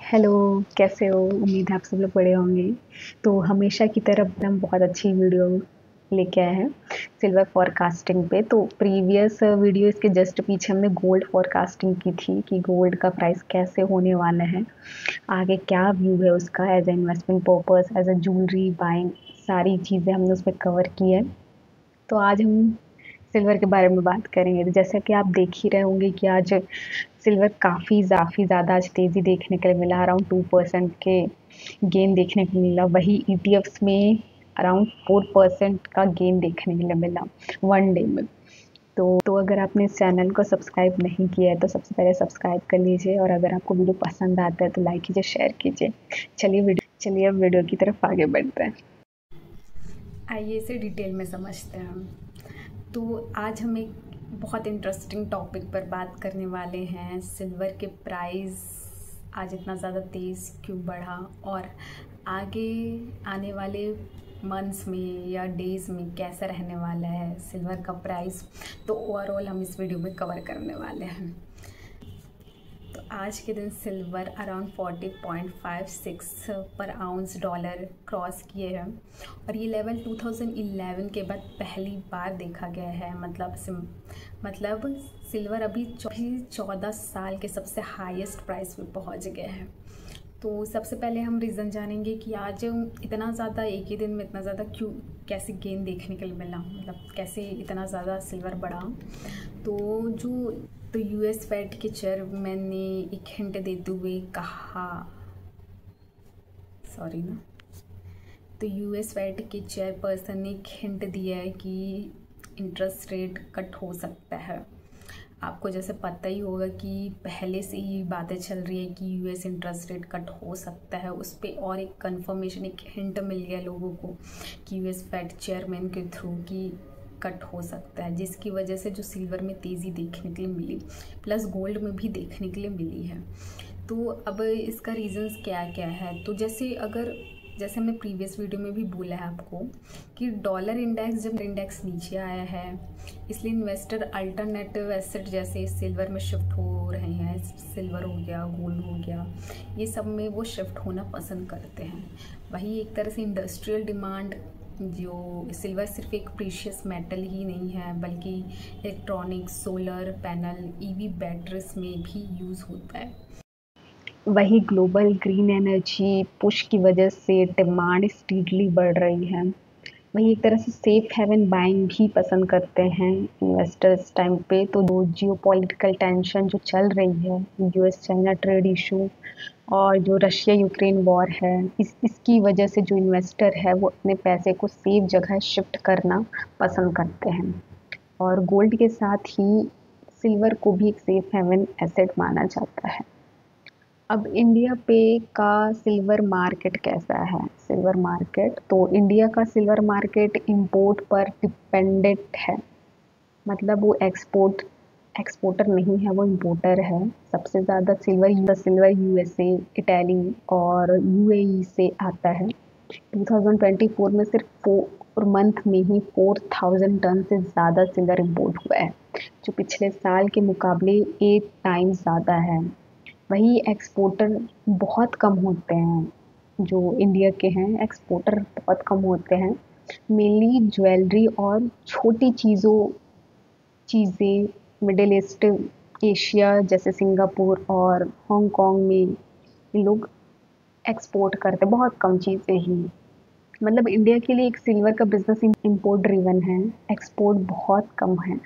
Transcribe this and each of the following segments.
Hello, कैसे हो? उम्मीद है आप सब लोग बढ़िया होंगे। तो हमेशा की तरह हम बहुत अच्छी वीडियो लेके आए हैं सिल्वर फोरकास्टिंग पे। तो प्रीवियस वीडियो इसके जस्ट पीछे हमने गोल्ड फोरकास्टिंग की थी कि गोल्ड का प्राइस कैसे होने वाला है, आगे क्या व्यू है उसका as a investment purpose, as a jewellery buying, सारी चीज़ें हमने उसमें कवर की है। तो आज हम सिल्वर के बारे में बात करेंगे। तो जैसा कि आप देख ही रहे होंगे कि आज सिल्वर काफ़ी ज़्यादा आज तेज़ी देखने के लिए मिला, अराउंड 2% के गेन देखने को मिला। वही ईटीएफ्स में अराउंड 4% का गेन देखने के लिए मिला वन डे में। तो अगर आपने इस चैनल को सब्सक्राइब नहीं किया है तो सबसे पहले सब्सक्राइब कर लीजिए, और अगर आपको वीडियो पसंद आता है तो लाइक कीजिए, शेयर कीजिए। चलिए अब वीडियो की तरफ आगे बढ़ते हैं। आइए इसे डिटेल में समझते हैं हम। तो आज हम एक बहुत इंटरेस्टिंग टॉपिक पर बात करने वाले हैं। सिल्वर के प्राइस आज इतना ज़्यादा तेज़ क्यों बढ़ा, और आगे आने वाले मंथ्स में या डेज़ में कैसा रहने वाला है सिल्वर का प्राइस। तो ओवरऑल हम इस वीडियो में कवर करने वाले हैं। तो आज के दिन सिल्वर अराउंड 40.56 पर आउंस डॉलर क्रॉस किए हैं, और ये लेवल 2011 के बाद पहली बार देखा गया है। मतलब सिल्वर अभी 14 साल के सबसे हाईएस्ट प्राइस पे पहुंच गए हैं। तो सबसे पहले हम रीज़न जानेंगे कि आज इतना ज़्यादा एक ही दिन में इतना ज़्यादा क्यों, कैसे गेन देखने के लिए मिला, मतलब कैसे इतना ज़्यादा सिल्वर बढ़ा। तो यूएस फेड के चेयरमैन ने एक हिंट देते हुए कहा, तो यूएस फेड के चेयरपर्सन ने एक हिंट दिया है कि इंटरेस्ट रेट कट हो सकता है। आपको जैसे पता ही होगा कि पहले से ही बातें चल रही है कि यूएस इंटरेस्ट रेट कट हो सकता है। उस पर और एक कंफर्मेशन, एक हिंट मिल गया लोगों को कि यूएस फेड चेयरमैन के थ्रू की कट हो सकता है, जिसकी वजह से जो सिल्वर में तेज़ी देखने के लिए मिली, प्लस गोल्ड में भी देखने के लिए मिली है। तो अब इसका रीज़न्स क्या क्या है, तो जैसे हमने प्रीवियस वीडियो में भी बोला है आपको कि डॉलर इंडेक्स, जब इंडेक्स नीचे आया है, इसलिए इन्वेस्टर अल्टरनेटिव एसेट जैसे सिल्वर में शिफ्ट हो रहे हैं। सिल्वर हो गया, गोल्ड हो गया, ये सब में वो शिफ्ट होना पसंद करते हैं। वही एक तरह से इंडस्ट्रियल डिमांड, जो सिल्वर सिर्फ एक प्रीशियस मेटल ही नहीं है बल्कि electronics, solar panel, EV batteries में भी यूज़ होता है। वही ग्लोबल ग्रीन एनर्जी पुश की वजह से डिमांड स्पीडली बढ़ रही है। वही एक तरह से सेफ हेवन बाइंग भी पसंद करते हैं इन्वेस्टर्स टाइम पे। तो दो जियोपॉलिटिकल टेंशन जो चल रही है, यूएस चाइना ट्रेड इशू और जो रशिया यूक्रेन वॉर है, इसकी वजह से जो इन्वेस्टर है वो अपने पैसे को सेफ जगह शिफ्ट करना पसंद करते हैं। और गोल्ड के साथ ही सिल्वर को भी एक सेफ हेवन एसेट माना जाता है। अब इंडिया पे का सिल्वर मार्केट कैसा है? सिल्वर मार्केट, तो इंडिया का सिल्वर मार्केट इंपोर्ट पर डिपेंडेंट है। मतलब वो एक्सपोर्टर नहीं है, वो इंपोर्टर है। सबसे ज़्यादा सिल्वर यूएसए, इटली और यूएई से आता है। 2024 में सिर्फ 4 मंथ में ही 4000 टन से ज़्यादा सिल्वर इंपोर्ट हुआ है, जो पिछले साल के मुकाबले 8 टाइम्स ज़्यादा है। वही एक्सपोर्टर बहुत कम होते हैं, जो इंडिया के हैं एक्सपोर्टर बहुत कम होते हैं। मेनली ज्वेलरी और छोटी चीज़ें मिडिल ईस्ट, एशिया जैसे सिंगापुर और हांगकांग में ये लोग एक्सपोर्ट करते हैं, बहुत कम चीज़ें ही। मतलब इंडिया के लिए एक सिल्वर का बिजनेस इंपोर्ट ड्रिवन है, एक्सपोर्ट बहुत कम है।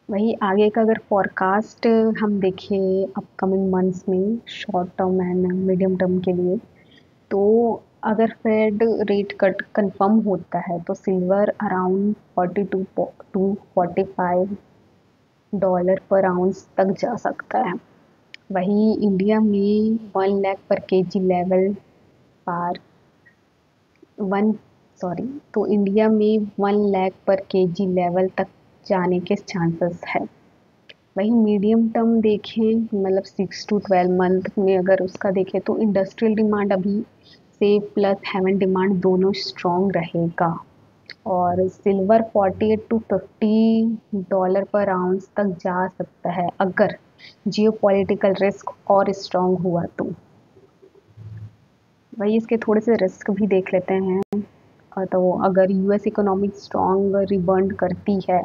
वही आगे का अगर फोरकास्ट हम देखें अपकमिंग मंथ्स में, short term and medium term के लिए, तो अगर फेड रेट कट कंफर्म होता है तो सिल्वर अराउंड 42 टू 45 डॉलर पर आउंस तक जा सकता है। वही इंडिया में 1 लाख पर केजी लेवल पार वन सॉरी तो इंडिया में 1 लाख पर केजी लेवल तक जाने के चांसेस है। वही मीडियम टर्म देखें, मतलब 6 टू 12 मंथ में अगर उसका देखें तो इंडस्ट्रियल डिमांड अभी से प्लस हेवन डिमांड दोनों स्ट्रॉन्ग रहेगा, और सिल्वर 48 टू 50 डॉलर पर आउंस तक जा सकता है अगर जियोपॉलिटिकल रिस्क और स्ट्रांग हुआ वही इसके थोड़े से रिस्क भी देख लेते हैं। तो अगर यूएस इकोनॉमी स्ट्रांग रिबर्न करती है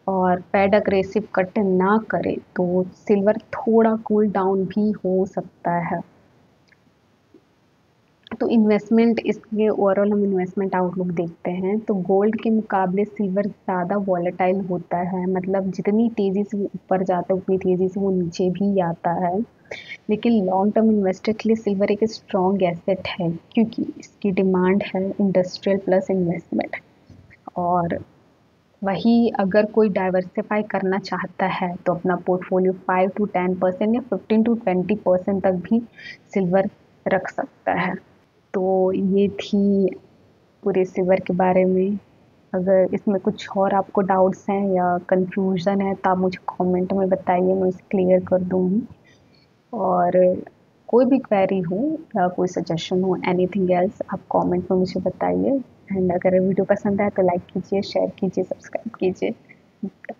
और फेड अग्रेसिव कट ना करे तो सिल्वर थोड़ा कूल डाउन भी हो सकता है। तो इन्वेस्टमेंट, इसके ओवरऑल हम इन्वेस्टमेंट आउटलुक देखते हैं तो गोल्ड के मुकाबले सिल्वर ज़्यादा वॉलेटाइल होता है, मतलब जितनी तेज़ी से वो ऊपर जाता है उतनी तेज़ी से वो नीचे भी आता है। लेकिन लॉन्ग टर्म इन्वेस्टर के लिए सिल्वर एक स्ट्रॉन्ग एसेट है क्योंकि इसकी डिमांड है इंडस्ट्रियल प्लस इन्वेस्टमेंट। और वही अगर कोई डाइवर्सिफाई करना चाहता है तो अपना पोर्टफोलियो 5 to 10% या 15 to 20% तक भी सिल्वर रख सकता है। तो ये थी पूरे सिल्वर के बारे में। अगर इसमें कुछ और आपको डाउट्स हैं या कंफ्यूजन है तो आप मुझे कमेंट में बताइए, मैं उसे क्लियर कर दूँगी। और कोई भी क्वेरी हो या कोई सजेशन हो, एनीथिंग एल्स, आप कमेंट में मुझे बताइए। एंड अगर वीडियो पसंद आए तो लाइक कीजिए, शेयर कीजिए, सब्सक्राइब कीजिए।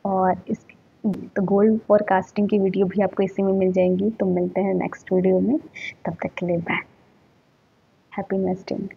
और इस तो गोल्ड फोरकास्टिंग की वीडियो भी आपको इसी में मिल जाएंगी। तो मिलते हैं नेक्स्ट वीडियो में, तब तक के लिए बाय। Happy investing.